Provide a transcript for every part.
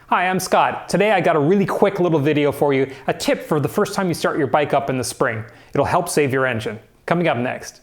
Hi, I'm Scott. Today I got a really quick little video for you, a tip for the first time you start your bike up in the spring. It'll help save your engine. Coming up next.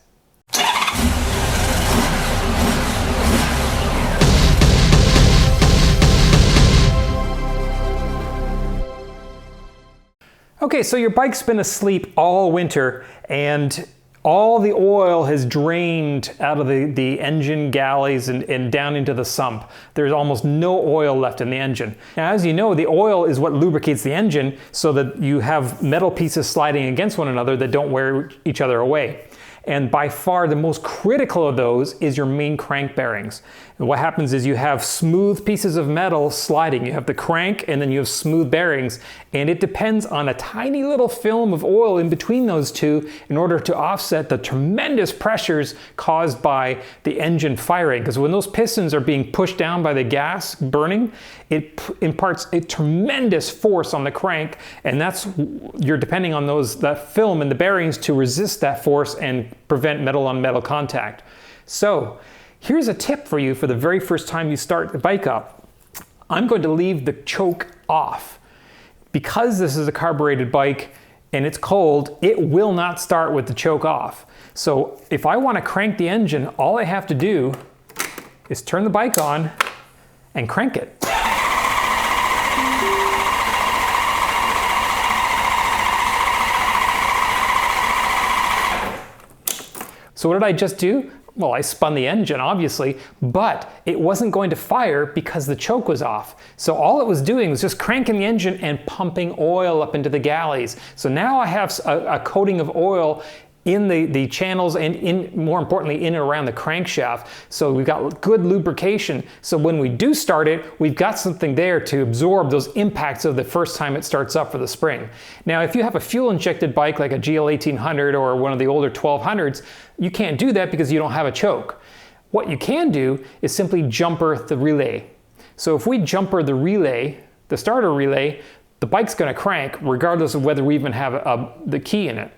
Okay, so your bike's been asleep all winter and all the oil has drained out of the engine galleys and down into the sump. There's almost no oil left in the engine. Now, as you know, the oil is what lubricates the engine so that you have metal pieces sliding against one another that don't wear each other away. And by far the most critical of those is your main crank bearings. And what happens is you have smooth pieces of metal sliding. You have the crank and then you have smooth bearings. And it depends on a tiny little film of oil in between those two in order to offset the tremendous pressures caused by the engine firing. Because when those pistons are being pushed down by the gas burning, it imparts a tremendous force on the crank. And you're depending on that film and the bearings to resist that force and prevent metal on metal contact. So here's a tip for you for the very first time you start the bike up. I'm going to leave the choke off. Because this is a carbureted bike and it's cold, it will not start with the choke off. So if I want to crank the engine, all I have to do is turn the bike on and crank it. So what did I just do? Well, I spun the engine, obviously, but it wasn't going to fire because the choke was off. So all it was doing was just cranking the engine and pumping oil up into the galleys. So now I have a coating of oil in the channels and more importantly, in and around the crankshaft. So we've got good lubrication. So when we do start it, we've got something there to absorb those impacts of the first time it starts up for the spring. Now, if you have a fuel injected bike like a GL 1800 or one of the older 1200s, you can't do that because you don't have a choke. What you can do is simply jumper the relay. So if we jumper the relay, the starter relay, the bike's gonna crank regardless of whether we even have the key in it.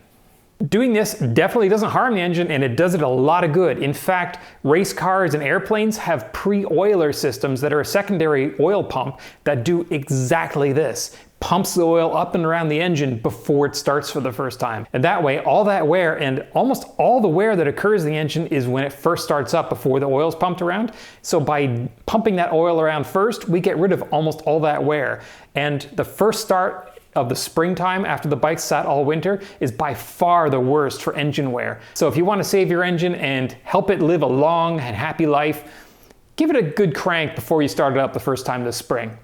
Doing this definitely doesn't harm the engine and it does it a lot of good. In fact, race cars and airplanes have pre-oiler systems that are a secondary oil pump that do exactly this. Pumps the oil up and around the engine before it starts for the first time. And that way, all that wear and almost all the wear that occurs in the engine is when it first starts up before the oil's pumped around. So by pumping that oil around first, we get rid of almost all that wear. And the first start of the springtime after the bike sat all winter is by far the worst for engine wear. So if you want to save your engine and help it live a long and happy life, give it a good crank before you start it up the first time this spring.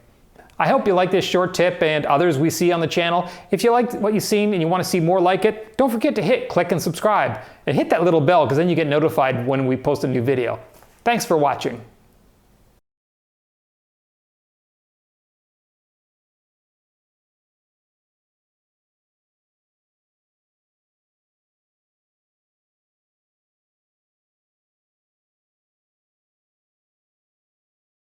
I hope you like this short tip and others we see on the channel. If you liked what you've seen and you want to see more like it, don't forget to click and subscribe and hit that little bell because then you get notified when we post a new video. Thanks for watching.